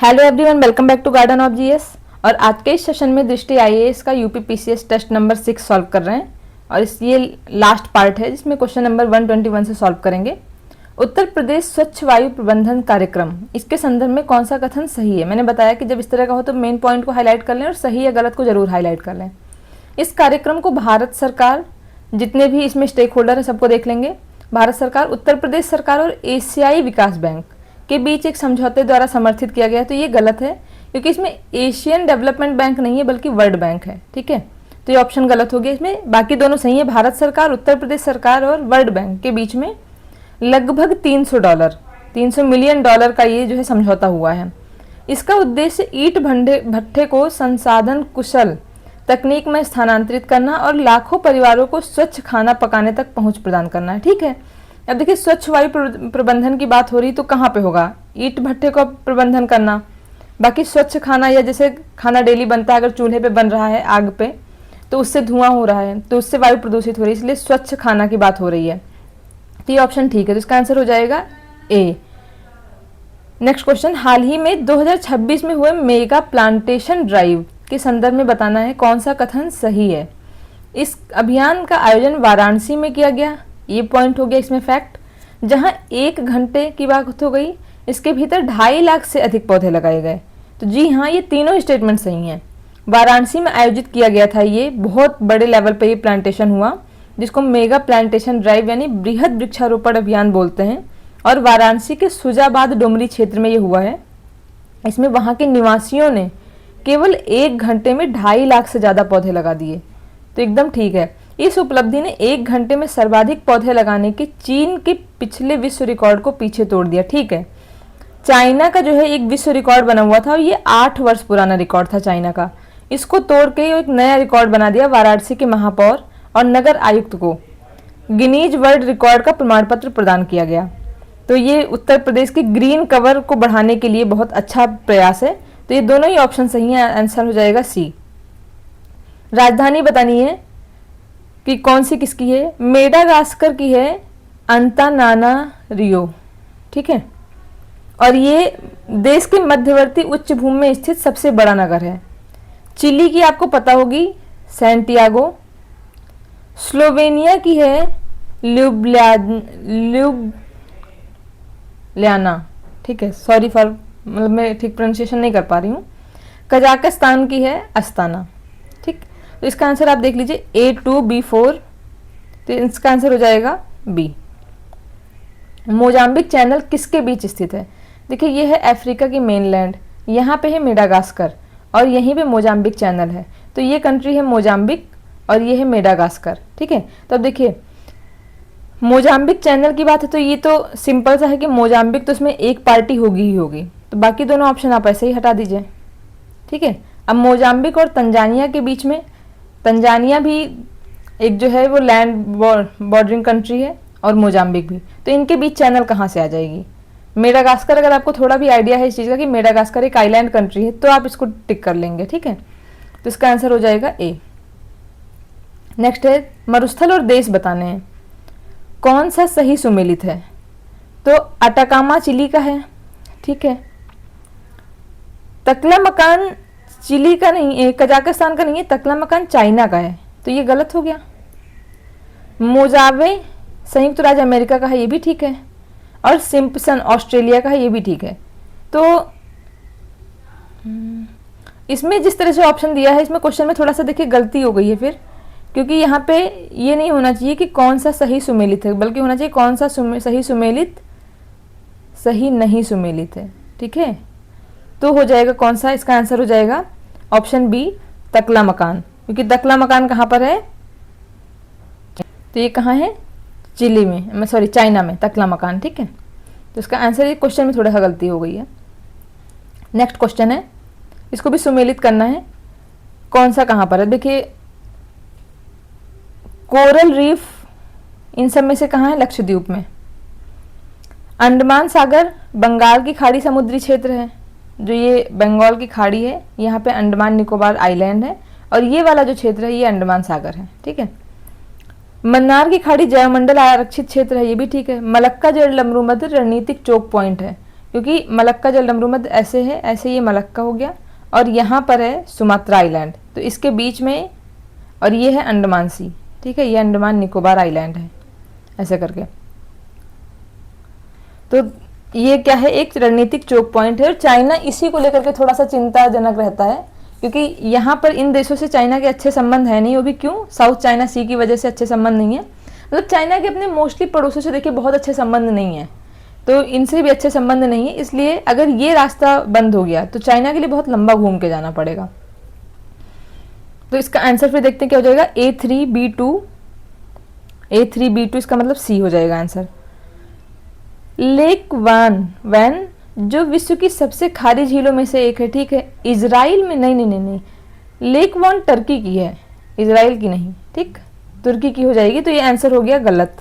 Hello everyone, welcome back to garden of GS. और आज के इस सेशन में दृष्टि आईएएस का UP PCS test number 6 solve कर रहे हैं। और ये लास्ट पार्ट है जिसमें क्वेश्चन नंबर 121 से सॉल्व करेंगे। उत्तर प्रदेश स्वच्छ वायु प्रबंधन कार्यक्रम, इसके संदर्भ में कौन सा कथन सही है। मैंने बताया कि जब इस तरह का हो तो मेन पॉइंट को हाईलाइट कर लें और सही या गलत को जरूर हाईलाइट कर लें। इस कार्यक्रम को भारत सरकार, जितने भी इसमें स्टेक होल्डर है सबको देख लेंगे। भारत सरकार, उत्तर प्रदेश सरकार और एशियाई विकास बैंक के बीच एक समझौते द्वारा समर्थित किया गया। तो ये गलत है क्योंकि इसमें एशियन डेवलपमेंट बैंक नहीं है बल्कि वर्ल्ड बैंक है। ठीक है, तो ये ऑप्शन गलत हो गया। इसमें बाकी दोनों सही है। भारत सरकार, उत्तर प्रदेश सरकार और वर्ल्ड बैंक के बीच में लगभग $300 मिलियन का ये जो है समझौता हुआ है। इसका उद्देश्य ईंट भट्ठे को संसाधन कुशल तकनीक में स्थानांतरित करना और लाखों परिवारों को स्वच्छ खाना पकाने तक पहुंच प्रदान करना है। ठीक है, अब देखिए स्वच्छ वायु प्रबंधन की बात हो रही तो कहाँ पे होगा, ईंट भट्ठे का प्रबंधन करना। बाकी स्वच्छ खाना, या जैसे खाना डेली बनता है, अगर चूल्हे पे बन रहा है आग पे तो उससे धुआं हो रहा है तो उससे वायु प्रदूषित हो रही है, इसलिए स्वच्छ खाना की बात हो रही है। तो ये ऑप्शन ठीक है, तो इसका आंसर हो जाएगा ए। नेक्स्ट क्वेश्चन, हाल ही में 2026 में हुए मेगा प्लांटेशन ड्राइव के संदर्भ में बताना है कौन सा कथन सही है। इस अभियान का आयोजन वाराणसी में किया गया, ये पॉइंट हो गया इसमें फैक्ट। जहां 1 घंटे की बात हो गई, इसके भीतर 2.5 लाख से अधिक पौधे लगाए गए। तो जी हाँ, ये तीनों स्टेटमेंट सही हैं। वाराणसी में आयोजित किया गया था, ये बहुत बड़े लेवल पे ये प्लांटेशन हुआ जिसको मेगा प्लांटेशन ड्राइव यानी बृहद वृक्षारोपण अभियान बोलते हैं। और वाराणसी के सुजाबाद डोमरी क्षेत्र में ये हुआ है। इसमें वहां के निवासियों ने केवल 1 घंटे में 2.5 लाख से ज्यादा पौधे लगा दिए। तो एकदम ठीक है। इस उपलब्धि ने 1 घंटे में सर्वाधिक पौधे लगाने के चीन के पिछले विश्व रिकॉर्ड को पीछे तोड़ दिया। ठीक है, चाइना का जो है एक विश्व रिकॉर्ड बना हुआ था और ये 8 वर्ष पुराना रिकॉर्ड था चाइना का। इसको तोड़ के एक नया रिकॉर्ड बना दिया। वाराणसी के महापौर और नगर आयुक्त को गिनीज वर्ल्ड रिकॉर्ड का प्रमाण पत्र प्रदान किया गया। तो ये उत्तर प्रदेश के ग्रीन कवर को बढ़ाने के लिए बहुत अच्छा प्रयास है। तो ये दोनों ही ऑप्शन सही है, आंसर हो जाएगा सी। राजधानी बतानी है कि कौन सी किसकी है। मेडागास्कर की है अंतानानारियो। ठीक है, और ये देश के मध्यवर्ती उच्च भूमि में स्थित सबसे बड़ा नगर है। चिली की आपको पता होगी सैंटियागो। स्लोवेनिया की है ल्यूब्लियाना। ठीक है, सॉरी फॉर, मतलब मैं ठीक प्रोनाउंसिएशन नहीं कर पा रही हूँ। कजाकिस्तान की है अस्ताना। ठीक, तो इसका आंसर आप देख लीजिए A2 B4, तो इसका आंसर हो जाएगा बी। मोजाम्बिक चैनल किसके बीच स्थित है। देखिए ये है अफ्रीका की मेनलैंड, यहाँ पे है मेडागास्कर और यहीं पे मोजाम्बिक चैनल है। तो ये कंट्री है मोजाम्बिक और ये है मेडागास्कर। ठीक है, तो अब देखिए मोजाम्बिक चैनल की बात है तो ये तो सिंपल सा है कि मोजाम्बिक तो उसमें एक पार्टी होगी ही होगी, तो बाकी दोनों ऑप्शन आप ऐसे ही हटा दीजिए। ठीक है, अब मोजाम्बिक और तंजानिया के बीच में, तंजानिया भी एक जो है वो लैंड बॉर्डरिंग कंट्री है और मोजाम्बिक भी, तो इनके बीच चैनल कहाँ से आ जाएगी। मेडागास्कर, अगर आपको थोड़ा भी आइडिया है इस चीज़ का कि मेडागास्कर एक आइलैंड कंट्री है तो आप इसको टिक कर लेंगे। ठीक है, तो इसका आंसर हो जाएगा ए। नेक्स्ट है मरुस्थल और देश बताने हैं, कौन सा सही सुमेलित है। तो अटाकामा चिली का है। ठीक है, तकलामकान चिली का नहीं है, कजाकिस्तान का नहीं है, तकलामकान चाइना का है, तो ये गलत हो गया। मोजावे संयुक्त राज्य अमेरिका का है, ये भी ठीक है। और सिम्पसन ऑस्ट्रेलिया का है, ये भी ठीक है। तो इसमें जिस तरह से ऑप्शन दिया है, इसमें क्वेश्चन में थोड़ा सा देखिए गलती हो गई है फिर, क्योंकि यहाँ पे ये नहीं होना चाहिए कि कौन सा सही सुमेलित है, बल्कि होना चाहिए कौन सा सही सुमेलित सही नहीं सुमेलित है। ठीक है, तो हो जाएगा कौन सा, इसका आंसर हो जाएगा ऑप्शन बी तकलामकान, क्योंकि तकलामकान कहाँ पर है, तो ये कहाँ है, चिली में, सॉरी चाइना में तकलामकान। ठीक है, तो इसका आंसर, ये क्वेश्चन में थोड़ा सा गलती हो गई है। नेक्स्ट क्वेश्चन है, इसको भी सुमेलित करना है, कौन सा कहाँ पर है। देखिए कोरल रीफ इन सब में से कहाँ है, लक्षद्वीप में। अंडमान सागर बंगाल की खाड़ी समुद्री क्षेत्र है, जो ये बंगाल की खाड़ी है, यहाँ पे अंडमान निकोबार आइलैंड है और ये वाला जो क्षेत्र है ये अंडमान सागर है। ठीक है, मन्नार की खाड़ी जयमंडल आरक्षित क्षेत्र है, ये भी ठीक है। मलक्का जड़ लमरूमध्य रणनीतिक चोक पॉइंट है, क्योंकि मलक्का जलडमरू मध्य ऐसे है, ऐसे ये मलक्का हो गया और यहाँ पर है सुमात्रा आइलैंड, तो इसके बीच में, और ये है अंडमान सी, ठीक है, ये अंडमान निकोबार आइलैंड है, ऐसे करके। तो ये क्या है, एक रणनीतिक चोक पॉइंट है और चाइना इसी को लेकर के थोड़ा सा चिंताजनक रहता है, क्योंकि यहाँ पर इन देशों से चाइना के अच्छे संबंध है नहीं, वो भी क्यों, साउथ चाइना सी की वजह से अच्छे संबंध नहीं है। मतलब चाइना के अपने मोस्टली पड़ोसियों से देखिए बहुत अच्छे संबंध नहीं है, तो इनसे भी अच्छे संबंध नहीं है, इसलिए अगर ये रास्ता बंद हो गया तो चाइना के लिए बहुत लंबा घूम के जाना पड़ेगा। तो इसका आंसर फिर देखते हैं क्या हो जाएगा, A3B2 इसका मतलब सी हो जाएगा आंसर। लेक वैन जो विश्व की सबसे खारी झीलों में से एक है, ठीक है, इजराइल में नहीं, लेक वॉन टर्की की है, इजराइल की नहीं, ठीक, तुर्की की हो जाएगी, तो ये आंसर हो गया गलत।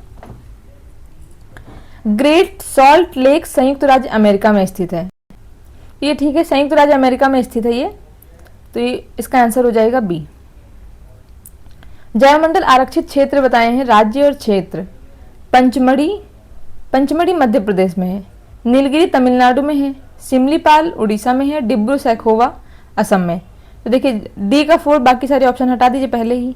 ग्रेट सॉल्ट लेक संयुक्त राज्य अमेरिका में स्थित है, ये ठीक है, संयुक्त राज्य अमेरिका में स्थित है ये, तो ये इसका आंसर हो जाएगा बी। जैवमंडल आरक्षित क्षेत्र बताए हैं, राज्य और क्षेत्र। पंचमढ़ी मध्य प्रदेश में है, नीलगिरी तमिलनाडु में है, सिमलीपाल उड़ीसा में है, डिब्रू सैखोवा असम में। तो देखिए डी का 4, बाकी सारे ऑप्शन हटा दीजिए पहले ही।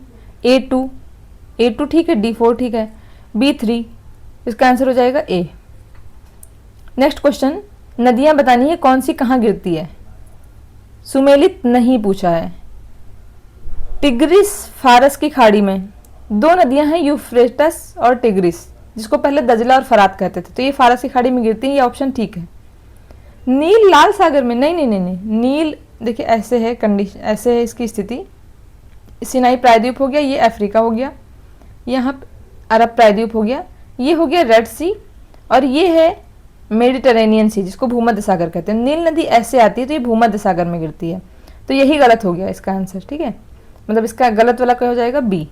A2 ठीक है, D4 ठीक है, B3 इसका आंसर हो जाएगा ए। नेक्स्ट क्वेश्चन, नदियां बतानी है कौन सी कहाँ गिरती है। सुमेलित नहीं पूछा है। टिग्रिस फारस की खाड़ी में 2 नदियां हैं, यूफ्रेटस और टिग्रिस, जिसको पहले दजला और फरात कहते थे, तो ये फारस की खाड़ी में गिरती है, ये ऑप्शन ठीक है। नील लाल सागर में नहीं, नील देखिए ऐसे है कंडीशन, ऐसे है इसकी स्थिति, सिनाई प्रायद्वीप हो गया, ये अफ्रीका हो गया, यहाँ अरब प्रायद्वीप हो गया, ये हो गया रेड सी, और ये है मेडिटेरेनियन सी, जिसको भूमध्य सागर कहते हैं। नील नदी ऐसे आती है तो ये भूमध्य सागर में गिरती है, तो यही गलत हो गया इसका आंसर, ठीक है, मतलब इसका गलत वाला क्या हो जाएगा, बी।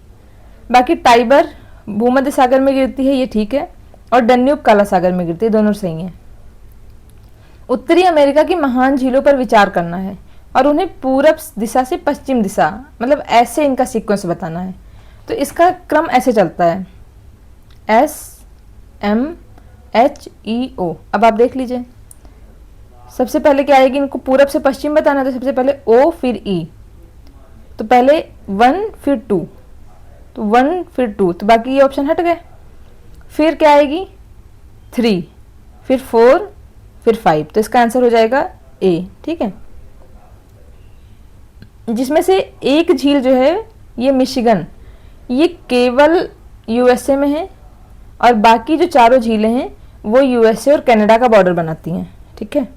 बाकी टाइबर भूमध्य सागर में गिरती है, ये ठीक है, और डन्यूब काला सागर में गिरती है, दोनों सही है। उत्तरी अमेरिका की महान झीलों पर विचार करना है और उन्हें पूरब दिशा से पश्चिम दिशा, मतलब ऐसे इनका सीक्वेंस बताना है। तो इसका क्रम ऐसे चलता है, SMHEO। अब आप देख लीजिए, सबसे पहले क्या आएगी, इनको पूरब से पश्चिम बताना है, तो सबसे पहले O फिर E, तो पहले 1 फिर 2, तो 1 फिर 2, तो बाकी ये ऑप्शन हट गए। फिर क्या आएगी, 3 फिर 4 फिर 5, तो इसका आंसर हो जाएगा ए, ठीक है। जिसमें से एक झील जो है ये मिशिगन, ये केवल USA में है, और बाकी जो चारों झीलें हैं वो USA और कनाडा का बॉर्डर बनाती हैं, ठीक है।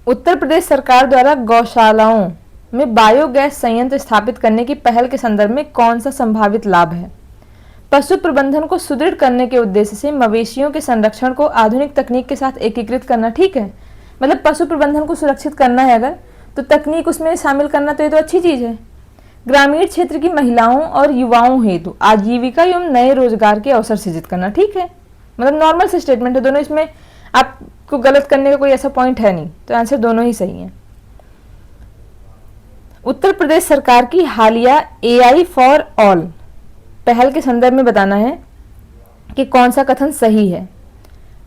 उत्तर प्रदेश सरकार द्वारा गौशालाओं में बायोगैस संयंत्र स्थापित करने की पहल के संदर्भ में कौन सा संभावित लाभ है। पशु प्रबंधन को सुदृढ़ करने के उद्देश्य से मवेशियों के संरक्षण को आधुनिक तकनीक के साथ एकीकृत करना, ठीक है, मतलब पशु प्रबंधन को सुरक्षित करना है अगर, तो तकनीक उसमें शामिल करना, तो ये तो अच्छी चीज है। ग्रामीण क्षेत्र की महिलाओं और युवाओं हेतु आजीविका एवं नए रोजगार के अवसर सृजित करना, ठीक है, मतलब नॉर्मल से स्टेटमेंट है दोनों, इसमें आपको गलत करने का कोई ऐसा पॉइंट है नहीं, तो आंसर दोनों ही सही है। उत्तर प्रदेश सरकार की हालिया AI फॉर ऑल पहल के संदर्भ में बताना है कि कौन सा कथन सही है।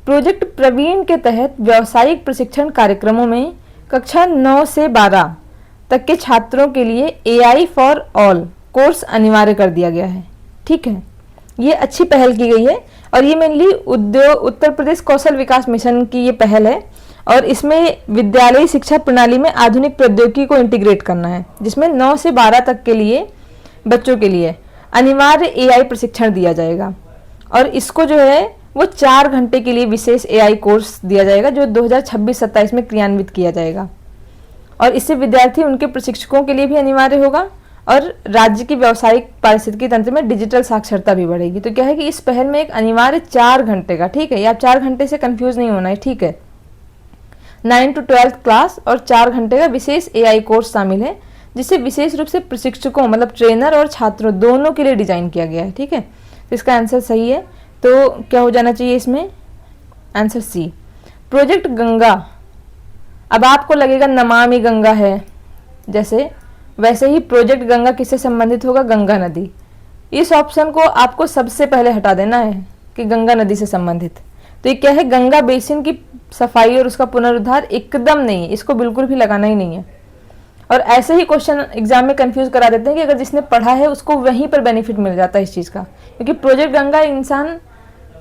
प्रोजेक्ट प्रवीण के तहत व्यावसायिक प्रशिक्षण कार्यक्रमों में कक्षा 9 से 12 तक के छात्रों के लिए AI फॉर ऑल कोर्स अनिवार्य कर दिया गया है, ठीक है, ये अच्छी पहल की गई है, और ये मेनली उत्तर प्रदेश कौशल विकास मिशन की ये पहल है, और इसमें विद्यालयी शिक्षा प्रणाली में आधुनिक प्रौद्योगिकी को इंटीग्रेट करना है, जिसमें 9 से 12 तक के लिए बच्चों के लिए अनिवार्य AI प्रशिक्षण दिया जाएगा, और इसको जो है वो 4 घंटे के लिए विशेष AI कोर्स दिया जाएगा, जो 2026-27 में क्रियान्वित किया जाएगा, और इससे विद्यार्थी उनके प्रशिक्षकों के लिए भी अनिवार्य होगा, और राज्य की व्यावसायिक पारिस्थितिकी तंत्र में डिजिटल साक्षरता भी बढ़ेगी। तो क्या है कि इस पहल में एक अनिवार्य 4 घंटे का, ठीक है, ये आप 4 घंटे से कंफ्यूज नहीं होना है, ठीक है, 9 to 12th क्लास और 4 घंटे का विशेष AI कोर्स शामिल है, जिसे विशेष रूप से प्रशिक्षकों मतलब ट्रेनर और छात्रों दोनों के लिए डिजाइन किया गया है, ठीक है, तो इसका आंसर सही है। तो क्या हो जाना चाहिए इसमें, आंसर सी। प्रोजेक्ट गंगा, अब आपको लगेगा नमामि गंगा है जैसे, वैसे ही प्रोजेक्ट गंगा किससे संबंधित होगा, गंगा नदी। इस ऑप्शन को आपको सबसे पहले हटा देना है कि गंगा नदी से संबंधित, तो ये क्या है, गंगा बेसिन की सफाई और उसका पुनरुद्धार एकदम नहीं है, इसको बिल्कुल भी लगाना ही नहीं है। और ऐसे ही क्वेश्चन एग्जाम में कंफ्यूज करा देते हैं कि अगर जिसने पढ़ा है उसको वहीं पर बेनिफिट मिल जाता है इस चीज़ का, क्योंकि प्रोजेक्ट गंगा इंसान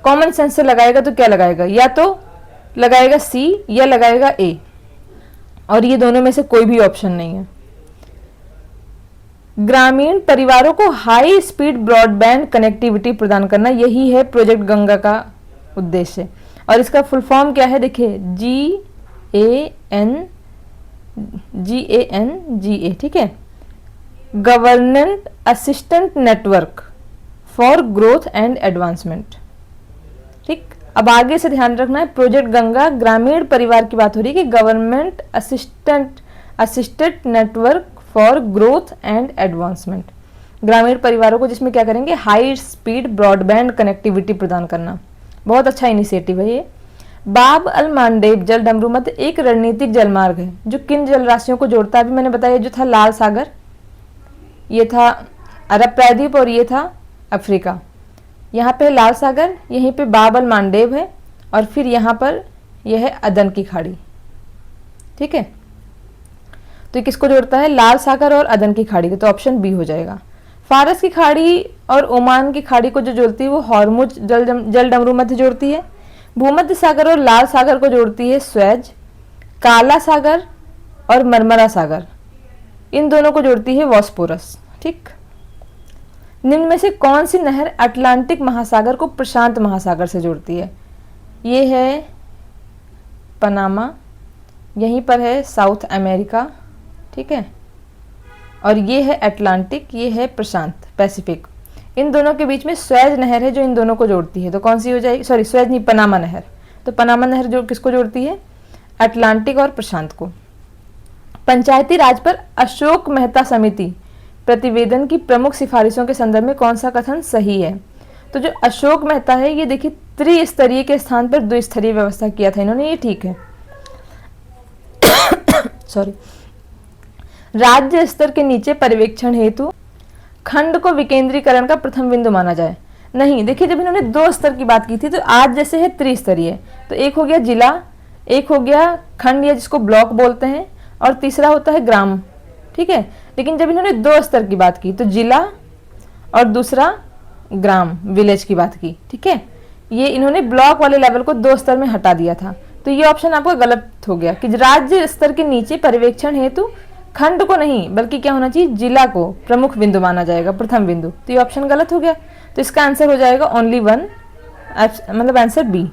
कॉमन सेंस से लगाएगा तो क्या लगाएगा, या तो लगाएगा सी या लगाएगा ए, और ये दोनों में से कोई भी ऑप्शन नहीं है। ग्रामीण परिवारों को हाई स्पीड ब्रॉडबैंड कनेक्टिविटी प्रदान करना, यही है प्रोजेक्ट गंगा का उद्देश्य। और इसका फुल फॉर्म क्या है, देखिए GAN ठीक है, government assistant network for growth and advancement. ठीक, अब आगे से ध्यान रखना है, प्रोजेक्ट गंगा ग्रामीण परिवार की बात हो रही है कि government assisted network for growth and advancement, ग्रामीण परिवारों को जिसमें क्या करेंगे, हाई स्पीड ब्रॉडबैंड कनेक्टिविटी प्रदान करना। बहुत अच्छा इनिशिएटिव है ये। बाब अल मांडेब जल डमरू मध्य एक रणनीतिक जलमार्ग है जो किन जल राशियों को जोड़ता है, अभी मैंने बताया जो था लाल सागर, ये था अरब प्रायद्वीप और ये था अफ्रीका। यहाँ पे लाल सागर, यहीं पे बाब अल मांडेब है और फिर यहाँ पर यह है अदन की खाड़ी। ठीक है, तो ये किसको जोड़ता है, लाल सागर और अदन की खाड़ी को, तो ऑप्शन बी हो जाएगा। फारस की खाड़ी और ओमान की खाड़ी को जो जोड़ती है वो हॉर्मुज जल डमरू मध्य जोड़ती है। भूमध्य सागर और लाल सागर को जोड़ती है स्वेज। काला सागर और मरमरा सागर, इन दोनों को जोड़ती है वॉस्पोरस। ठीक, निम्न में से कौन सी नहर अटलांटिक महासागर को प्रशांत महासागर से जोड़ती है, ये है पनामा, यहीं पर है साउथ अमेरिका। ठीक है, और ये है अटलांटिक, ये है प्रशांत पैसिफिक। इन दोनों के बीच में स्वेज नहर है जो इन दोनों को जोड़ती है, तो कौन सी हो जाएगी, सॉरी स्वेज नहीं, पनामा नहर। तो पनामा नहर जो किसको जोड़ती है, अटलांटिक और प्रशांत को। पंचायती राज पर अशोक मेहता समिति प्रतिवेदन की प्रमुख सिफारिशों के संदर्भ में कौन सा कथन सही है, तो जो अशोक मेहता है ये देखिए त्रिस्तरीय के स्थान पर द्विस्तरीय व्यवस्था किया था इन्होंने, ये ठीक है। सॉरी, राज्य स्तर के नीचे पर्यवेक्षण हेतु खंड को विकेंद्रीकरण का प्रथम बिंदु माना जाए, नहीं। देखिए जब इन्होंने दो स्तर की बात की थी तो आज जैसे है त्रिस्तरीय, तो एक हो गया जिला, एक हो गया खंड या जिसको ब्लॉक बोलते हैं, और तीसरा होता है ग्राम। ठीक है, लेकिन जब इन्होंने दो स्तर की बात की तो जिला और दूसरा ग्राम विलेज की बात की। ठीक है, ये इन्होंने ब्लॉक वाले लेवल को दो स्तर में हटा दिया था, तो ये ऑप्शन आपका गलत हो गया कि राज्य स्तर के नीचे पर्यवेक्षण हेतु खंड को नहीं बल्कि क्या होना चाहिए, जिला को प्रमुख बिंदु माना जाएगा, प्रथम बिंदु। तो ये ऑप्शन गलत हो गया, तो इसका आंसर हो जाएगा ओनली वन, मतलब आंसर बी।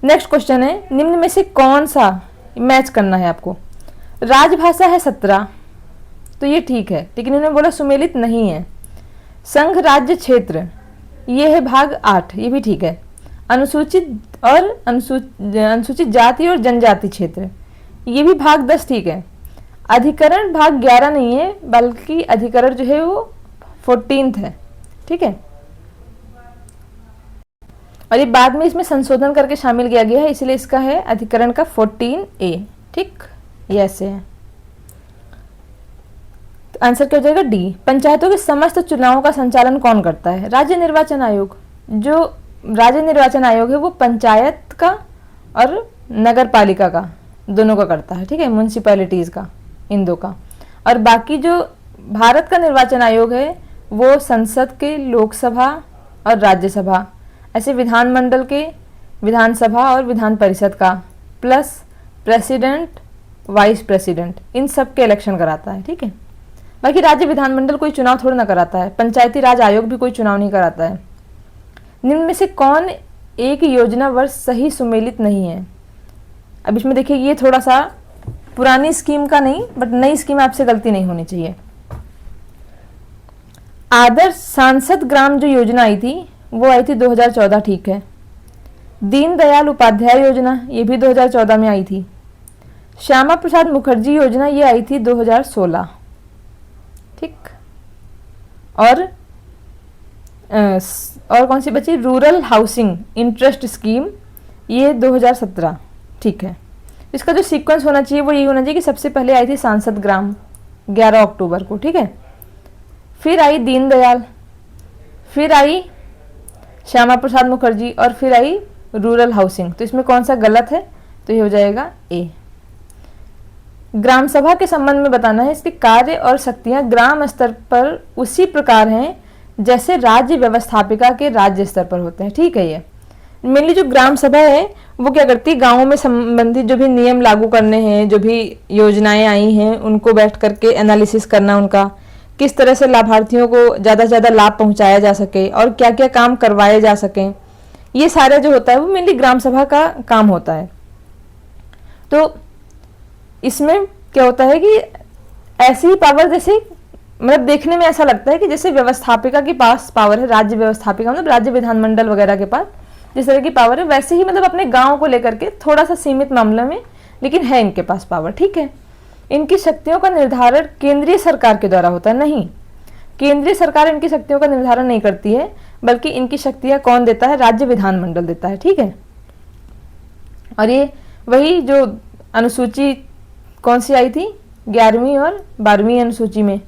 नेक्स्ट क्वेश्चन है, निम्न में से कौन सा मैच करना है आपको, राजभाषा है 17, तो ये ठीक है, लेकिन इन्होंने बोला सुमेलित नहीं है। संघ राज्य क्षेत्र, ये है भाग 8, ये भी ठीक है। अनुसूचित और अनुसूचित जाति और जनजाति क्षेत्र, ये भी भाग 10 ठीक है। अधिकरण भाग 11 नहीं है, बल्कि अधिकरण जो है वो 14th है। ठीक है, और ये बाद में इसमें संशोधन करके शामिल किया गया है, इसलिए इसका है अधिकरण का 14A। ठीक, ये ऐसे है, तो आंसर क्या हो जाएगा डी। पंचायतों के समस्त चुनावों का संचालन कौन करता है, राज्य निर्वाचन आयोग। जो राज्य निर्वाचन आयोग है वो पंचायत का और नगर पालिका का दोनों का करता है। ठीक है, म्यूनसिपैलिटीज का, इन दो का। और बाकी जो भारत का निर्वाचन आयोग है वो संसद के, लोकसभा और राज्यसभा, ऐसे विधानमंडल के, विधानसभा और विधान परिषद का, प्लस प्रेसिडेंट, वाइस प्रेसिडेंट, इन सब के इलेक्शन कराता है। ठीक है, बाकी राज्य विधानमंडल कोई चुनाव थोड़ा ना कराता है, पंचायती राज आयोग भी कोई चुनाव नहीं कराता है। निम्न में से कौन एक योजना वर्ष सही सुमेलित नहीं है, अब इसमें देखिए ये थोड़ा सा पुरानी स्कीम का नहीं, बट नई स्कीम आपसे गलती नहीं होनी चाहिए। आदर्श सांसद ग्राम जो योजना आई थी वो आई थी 2014, ठीक है। दीनदयाल उपाध्याय योजना ये भी 2014 में आई थी। श्यामा प्रसाद मुखर्जी योजना ये आई थी 2016। ठीक, और कौन सी बची, रूरल हाउसिंग इंटरेस्ट स्कीम, ये 2017। ठीक है, इसका जो सीक्वेंस होना चाहिए वो यही होना चाहिए कि सबसे पहले आई थी सांसद ग्राम 11 अक्टूबर को। ठीक है, फिर आई दीनदयाल, फिर आई श्यामा प्रसाद मुखर्जी और फिर आई रूरल हाउसिंग। तो इसमें कौन सा गलत है, तो ये हो जाएगा ए। ग्राम सभा के संबंध में बताना है, इसके कार्य और शक्तियां ग्राम स्तर पर उसी प्रकार हैं जैसे राज्य व्यवस्थापिका के राज्य स्तर पर होते हैं। ठीक है, ये मेनली जो ग्राम सभा है वो क्या करती है, गाँवों में संबंधित जो भी नियम लागू करने हैं, जो भी योजनाएं आई हैं उनको बैठ करके एनालिसिस करना, उनका किस तरह से लाभार्थियों को ज़्यादा से ज़्यादा लाभ पहुंचाया जा सके और क्या क्या काम करवाए जा सकें, ये सारा जो होता है वो मेनली ग्राम सभा का काम होता है। तो इसमें क्या होता है कि ऐसी ही पावर, जैसे मतलब देखने में ऐसा लगता है कि जैसे व्यवस्थापिका के पास पावर है, राज्य व्यवस्थापिका मतलब राज्य विधानमंडल वगैरह के पास जिस तरह की पावर है, वैसे ही मतलब अपने गांव को लेकर के थोड़ा सा सीमित मामले में, लेकिन है इनके पास पावर। ठीक है, इनकी शक्तियों का निर्धारण केंद्रीय सरकार के द्वारा होता है। नहीं, केंद्रीय सरकार इनकी शक्तियों का निर्धारण नहीं करती है, बल्कि इनकी शक्तियां कौन देता है, राज्य विधानमंडल देता है। ठीक है, और ये वही जो अनुसूची कौन सी आई थी, 11वीं और 12वीं अनुसूची में,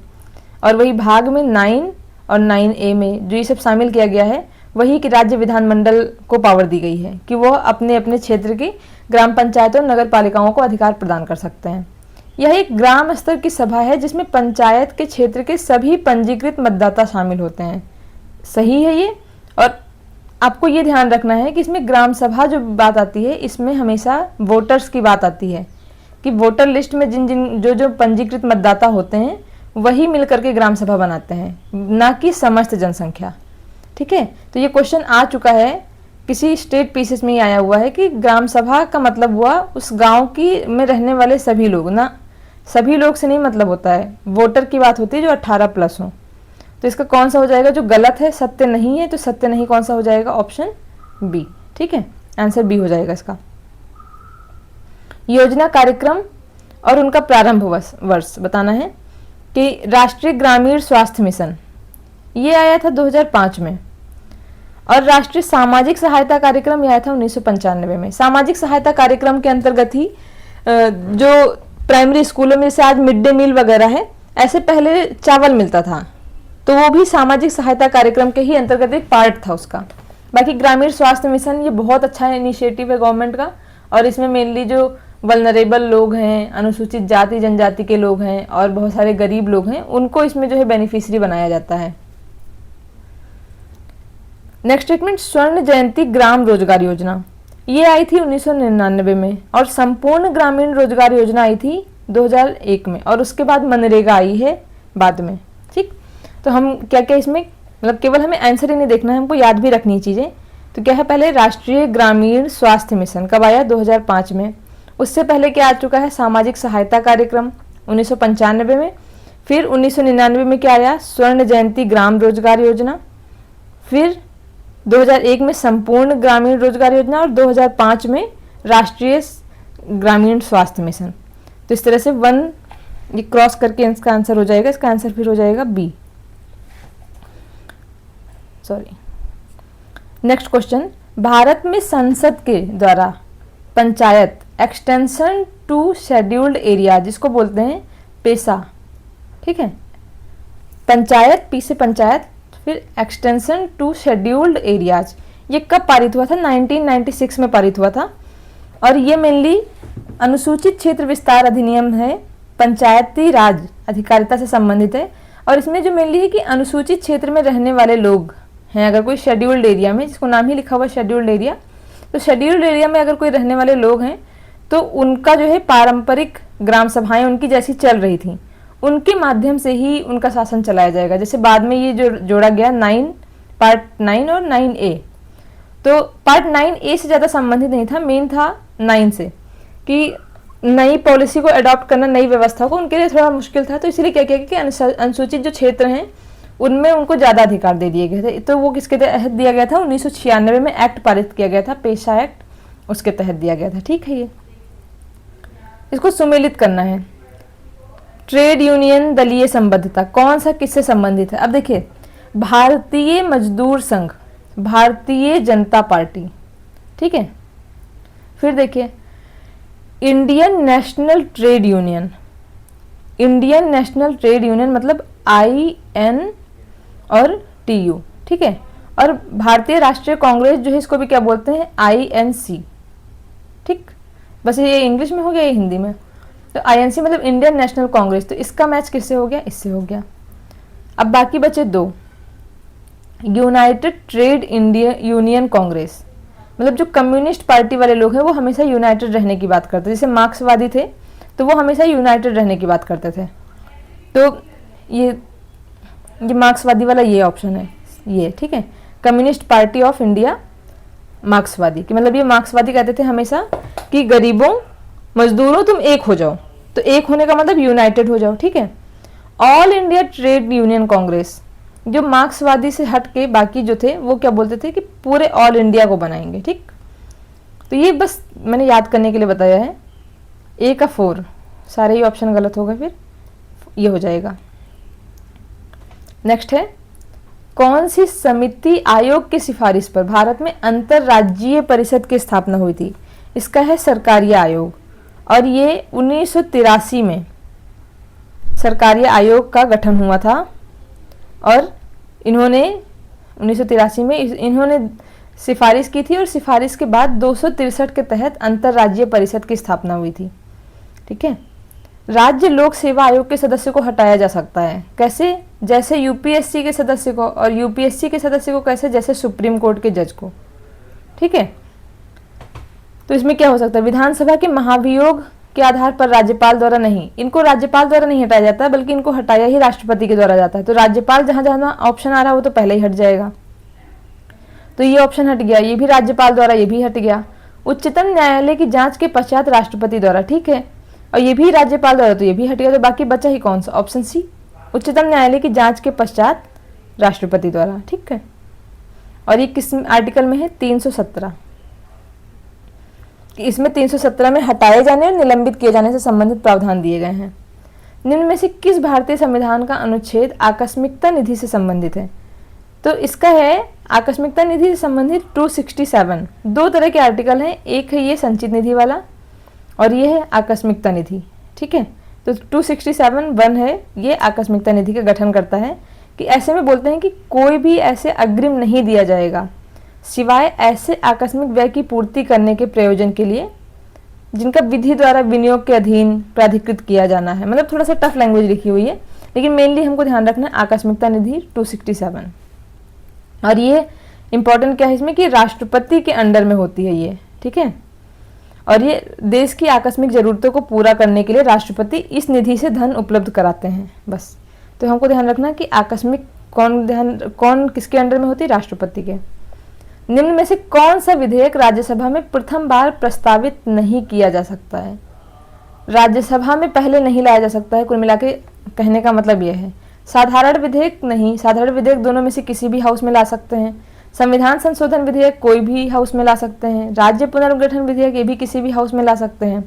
और वही भाग में 9 और 9A में जो ये सब शामिल किया गया है, वही कि राज्य विधानमंडल को पावर दी गई है कि वह अपने अपने क्षेत्र की ग्राम पंचायतों और नगर पालिकाओं को अधिकार प्रदान कर सकते हैं। यह एक ग्राम स्तर की सभा है जिसमें पंचायत के क्षेत्र के सभी पंजीकृत मतदाता शामिल होते हैं। सही है ये। और आपको ये ध्यान रखना है कि इसमें ग्राम सभा जो बात आती है, इसमें हमेशा वोटर्स की बात आती है कि वोटर लिस्ट में जिन जिन जो पंजीकृत मतदाता होते हैं वही मिलकर के ग्राम सभा बनाते हैं, ना कि समस्त जनसंख्या। ठीक है, तो ये क्वेश्चन आ चुका है, किसी स्टेट पीसीएस में ही आया हुआ है कि ग्राम सभा का मतलब हुआ उस गांव की में रहने वाले सभी लोग, ना सभी लोग से नहीं मतलब होता है, वोटर की बात होती है जो 18+ हो। तो इसका कौन सा हो जाएगा, जो गलत है, सत्य नहीं है, तो सत्य नहीं कौन सा हो जाएगा, ऑप्शन बी। ठीक है, आंसर बी हो जाएगा इसका। योजना कार्यक्रम और उनका प्रारंभ वर्ष बताना है कि राष्ट्रीय ग्रामीण स्वास्थ्य मिशन ये आया था 2005 में, और राष्ट्रीय सामाजिक सहायता कार्यक्रम ये आया था 1995 में। सामाजिक सहायता कार्यक्रम के अंतर्गत ही जो प्राइमरी स्कूलों में जैसे आज मिड डे मील वगैरह है, ऐसे पहले चावल मिलता था, तो वो भी सामाजिक सहायता कार्यक्रम के ही अंतर्गत एक पार्ट था उसका। बाकी ग्रामीण स्वास्थ्य मिशन ये बहुत अच्छा इनिशिएटिव है गवर्नमेंट का, और इसमें मेनली जो वल्नरेबल लोग हैं, अनुसूचित जाति जनजाति के लोग हैं और बहुत सारे गरीब लोग हैं, उनको इसमें जो है बेनिफिशियरी बनाया जाता है। नेक्स्ट स्टेटमेंट, स्वर्ण जयंती ग्राम रोजगार योजना ये आई थी 1999 में, और संपूर्ण ग्रामीण रोजगार योजना आई थी 2001 में, और उसके बाद मनरेगा आई है बाद में। ठीक, तो हम क्या क्या इसमें मतलब केवल हमें आंसर ही नहीं देखना है, हमको याद भी रखनी चीज़ें। तो क्या है, पहले राष्ट्रीय ग्रामीण स्वास्थ्य मिशन कब आया, 2005 में। उससे पहले क्या आ चुका है, सामाजिक सहायता कार्यक्रम 1995 में। फिर 1999 में क्या आया, स्वर्ण जयंती ग्राम रोजगार योजना। फिर 2001 में संपूर्ण ग्रामीण रोजगार योजना, और 2005 में राष्ट्रीय ग्रामीण स्वास्थ्य मिशन। तो इस तरह से 1 ये क्रॉस करके इसका आंसर हो जाएगा, इसका आंसर फिर हो जाएगा B. Sorry, next question, Bharat में संसद के द्वारा panchayat extension to scheduled area जिसको बोलते हैं पेशा, ठीक है, पंचायत पी से पंचायत, फिर एक्सटेंशन टू शेड्यूल्ड एरियाज, ये कब पारित हुआ था, 1996 में पारित हुआ था। और ये मेनली अनुसूचित क्षेत्र विस्तार अधिनियम है, पंचायती राज अधिकारिता से संबंधित है। और इसमें जो मेनली है कि अनुसूचित क्षेत्र में रहने वाले लोग हैं, अगर कोई शेड्यूल्ड एरिया में, जिसको नाम ही लिखा हुआ शेड्यूल्ड एरिया, तो शेड्यूल्ड एरिया में अगर कोई रहने वाले लोग हैं तो उनका जो है पारंपरिक ग्राम सभाएं उनकी जैसी चल रही थी, उनके माध्यम से ही उनका शासन चलाया जाएगा। जैसे बाद में ये जो जोड़ा गया पार्ट 9 और 9A, तो पार्ट 9A से ज़्यादा संबंधित नहीं था, मेन था 9 से, कि नई पॉलिसी को अडॉप्ट करना, नई व्यवस्था को उनके लिए थोड़ा मुश्किल था। तो इसीलिए क्या किया कि अनुसूचित जो क्षेत्र हैं उनमें उनको ज़्यादा अधिकार दे दिए गए थे। तो वो किसके तहत दिया गया था, 1996 में एक्ट पारित किया गया था, पेशा एक्ट, उसके तहत दिया गया था। ठीक है, ये इसको सुमेलित करना है। ट्रेड यूनियन दलीय संबद्धता कौन सा किससे संबंधित है। अब देखिए, भारतीय मजदूर संघ, भारतीय जनता पार्टी, ठीक है। फिर देखिए Indian national trade union, Indian national trade union मतलब IN और TU, ठीक है। और भारतीय राष्ट्रीय कांग्रेस जो है इसको भी क्या बोलते हैं, INC। ठीक, बस ये इंग्लिश में हो गया, ये हिंदी में। तो INC मतलब इंडियन नेशनल कांग्रेस। तो इसका मैच किससे हो गया, इससे हो गया। अब बाकी बचे दो, United trade India union Congress, मतलब जो कम्युनिस्ट पार्टी वाले लोग हैं वो हमेशा यूनाइटेड रहने की बात करते हैं। जैसे मार्क्सवादी थे तो वो हमेशा यूनाइटेड रहने की बात करते थे। तो ये मार्क्सवादी वाला ये ऑप्शन है, ये ठीक है, कम्युनिस्ट पार्टी ऑफ इंडिया मार्क्सवादी, कि मतलब ये मार्क्सवादी कहते थे हमेशा कि गरीबों मजदूरों तुम एक हो जाओ। तो एक होने का मतलब यूनाइटेड हो जाओ, ठीक है। All India trade union Congress, जो मार्क्सवादी से हट के बाकी जो थे वो क्या बोलते थे कि पूरे ऑल इंडिया को बनाएंगे। ठीक, तो ये बस मैंने याद करने के लिए बताया है। ए का 4, सारे ही ऑप्शन गलत हो गए, फिर ये हो जाएगा। नेक्स्ट है, कौन सी समिति आयोग की सिफारिश पर भारत में अंतरराज्यीय परिषद की स्थापना हुई थी? इसका है सरकारीय आयोग, और ये 1983 में सरकारीय आयोग का गठन हुआ था। और इन्होंने 1983 में इन्होंने सिफारिश की थी, और सिफारिश के बाद 263 के तहत अंतरराज्यीय परिषद की स्थापना हुई थी। ठीक है। राज्य लोक सेवा आयोग के सदस्य को हटाया जा सकता है, कैसे? जैसे यूपीएससी के सदस्य को, और यूपीएससी के सदस्य को कैसे? जैसे सुप्रीम कोर्ट के जज को। ठीक है। तो इसमें क्या हो सकता है? विधानसभा के महाभियोग के आधार पर राज्यपाल द्वारा नहीं, इनको राज्यपाल द्वारा नहीं हटाया जाता, बल्कि इनको हटाया ही राष्ट्रपति के द्वारा जाता है। तो राज्यपाल जहां जहां ऑप्शन आ रहा है वो तो पहले ही हट जाएगा। तो ये ऑप्शन हट गया, ये भी राज्यपाल द्वारा, ये भी हट गया। उच्चतम न्यायालय की जांच के पश्चात राष्ट्रपति द्वारा, ठीक है, और ये भी राज्यपाल द्वारा, तो ये भी हट गया। तो बाकी बचा ही कौन सा? ऑप्शन सी, उच्चतम न्यायालय की जांच के पश्चात राष्ट्रपति द्वारा। ठीक है। और ये किस आर्टिकल में है? 317। इसमें 317 में हटाए जाने और निलंबित किए जाने से संबंधित प्रावधान दिए गए हैं। निम्न में से किस भारतीय संविधान का अनुच्छेद आकस्मिकता निधि से संबंधित है? तो इसका है आकस्मिकता निधि से संबंधित 267। दो तरह के आर्टिकल हैं, एक है ये संचित निधि वाला और ये है आकस्मिकता निधि। ठीक है। तो 267(1) है, ये आकस्मिकता निधि का गठन करता है कि ऐसे में बोलते हैं कि कोई भी ऐसे अग्रिम नहीं दिया जाएगा सिवाय ऐसे आकस्मिक व्यय की पूर्ति करने के प्रयोजन के लिए जिनका विधि द्वारा विनियोग के अधीन प्राधिकृत किया जाना है। मतलब थोड़ा सा टफ लैंग्वेज लिखी हुई है, लेकिन मेनली हमको ध्यान रखना है आकस्मिकता निधि 267। और ये इंपॉर्टेंट क्या है इसमें कि राष्ट्रपति के अंडर में होती है ये। ठीक है। और ये देश की आकस्मिक जरूरतों को पूरा करने के लिए राष्ट्रपति इस निधि से धन उपलब्ध कराते हैं, बस। तो हमको ध्यान रखना कि आकस्मिक कौन किसके अंडर में होती है? राष्ट्रपति के। निम्न में से कौन सा विधेयक राज्यसभा में प्रथम बार प्रस्तावित नहीं किया जा सकता है? राज्यसभा में पहले नहीं लाया जा सकता है, कुल मिला के कहने का मतलब यह है। साधारण विधेयक नहीं, साधारण विधेयक दोनों में से किसी भी हाउस में ला सकते हैं। संविधान संशोधन विधेयक कोई भी हाउस में ला सकते हैं। राज्य पुनर्गठन विधेयक ये भी किसी भी हाउस में ला सकते हैं।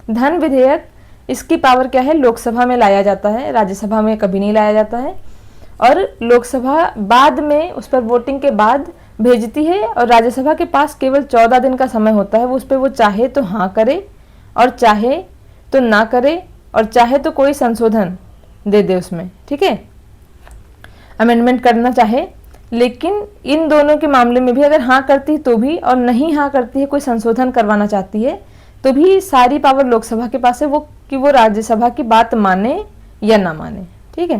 धन विधेयक, इसकी पावर क्या है? लोकसभा में लाया जाता है, राज्यसभा में कभी नहीं लाया जाता है। और लोकसभा बाद में उस पर वोटिंग के बाद भेजती है, और राज्यसभा के पास केवल 14 दिन का समय होता है। वो उस पर वो चाहे तो हाँ करे और चाहे तो ना करे, और चाहे तो कोई संशोधन दे दे उसमें। ठीक है, अमेंडमेंट करना चाहे। लेकिन इन दोनों के मामले में भी अगर हाँ करती है तो भी, और नहीं हाँ करती है, कोई संशोधन करवाना चाहती है, तो भी सारी पावर लोकसभा के पास है, वो कि वो राज्यसभा की बात माने या ना माने। ठीक है,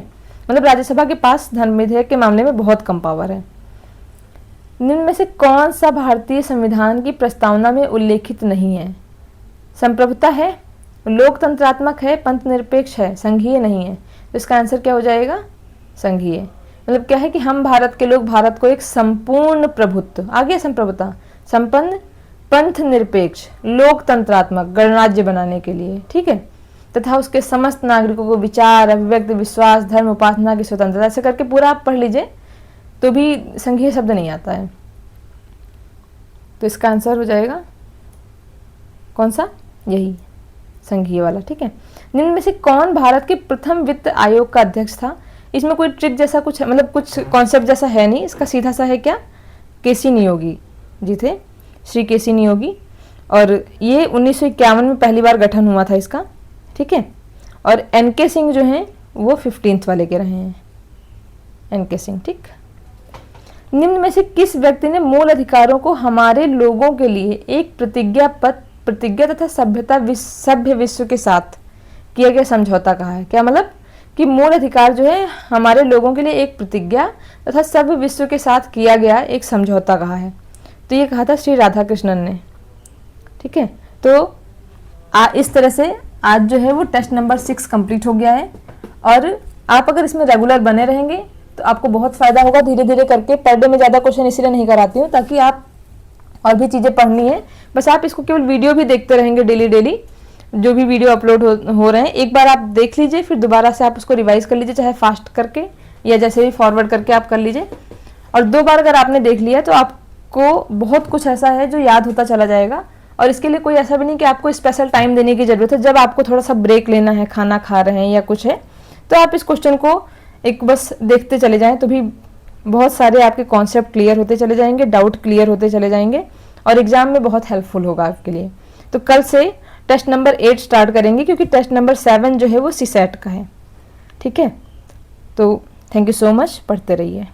मतलब राज्यसभा के पास धन विधेयक के मामले में बहुत कम पावर है। निम्न में से कौन सा भारतीय संविधान की प्रस्तावना में उल्लेखित नहीं है? संप्रभुता है, लोकतंत्रात्मक है, पंथ निरपेक्ष है, संघीय नहीं है। तो इसका आंसर क्या हो जाएगा? संघीय। मतलब क्या है कि हम भारत के लोग भारत को एक संपूर्ण प्रभुत्व, आगे संप्रभुता, संपन्न, पंथ निरपेक्ष, लोकतंत्रात्मक गणराज्य बनाने के लिए, ठीक है, तथा उसके समस्त नागरिकों को विचार, अभिव्यक्ति, विश्वास, धर्म, उपासना की स्वतंत्रता, ऐसे करके पूरा आप पढ़ लीजिए तो भी संघीय शब्द नहीं आता है। तो इसका आंसर हो जाएगा कौन सा? यही संघीय वाला। ठीक है। निम्न में से कौन भारत के प्रथम वित्त आयोग का अध्यक्ष था? इसमें कोई ट्रिक जैसा कुछ, मतलब कुछ कॉन्सेप्ट जैसा है नहीं, इसका सीधा सा है क्या? केसी नियोगी जी थे, श्री केसी नियोगी। और ये 1951 में पहली बार गठन हुआ था इसका। ठीक है। और एनके सिंह जो हैं वो 15th वाले के रहे हैं, एनके सिंह। ठीक। निम्न में से किस व्यक्ति ने मूल अधिकारों को हमारे लोगों के लिए एक प्रतिज्ञा तथा सभ्य विश्व के साथ किया गया समझौता कहा है? क्या मतलब कि मूल अधिकार जो है हमारे लोगों के लिए एक प्रतिज्ञा तथा सभ्य विश्व के साथ किया गया एक समझौता कहा है? तो ये कहा था श्री राधाकृष्णन ने। ठीक है, तो इस तरह से आज जो है वो टेस्ट नंबर 6 कंप्लीट हो गया है। और आप अगर इसमें रेगुलर बने रहेंगे तो आपको बहुत फ़ायदा होगा। धीरे धीरे करके पर डे में ज़्यादा क्वेश्चन इसलिए नहीं कराती हूँ ताकि आप और भी चीज़ें पढ़नी है, बस आप इसको केवल वीडियो भी देखते रहेंगे डेली जो भी वीडियो अपलोड हो रहे हैं, एक बार आप देख लीजिए, फिर दोबारा से आप उसको रिवाइज कर लीजिए, चाहे फास्ट करके या जैसे भी फॉरवर्ड करके आप कर लीजिए। और 2 बार अगर आपने देख लिया तो आपको बहुत कुछ ऐसा है जो याद होता चला जाएगा। और इसके लिए कोई ऐसा भी नहीं कि आपको स्पेशल टाइम देने की ज़रूरत है। जब आपको थोड़ा सा ब्रेक लेना है, खाना खा रहे हैं या कुछ है, तो आप इस क्वेश्चन को एक बस देखते चले जाएं तो भी बहुत सारे आपके कॉन्सेप्ट क्लियर होते चले जाएंगे, डाउट क्लियर होते चले जाएंगे और एग्जाम में बहुत हेल्पफुल होगा आपके लिए। तो कल से टेस्ट नंबर 8 स्टार्ट करेंगे क्योंकि टेस्ट नंबर 7 जो है वो सीसेट का है। ठीक है, तो थैंक यू सो मच, पढ़ते रहिए।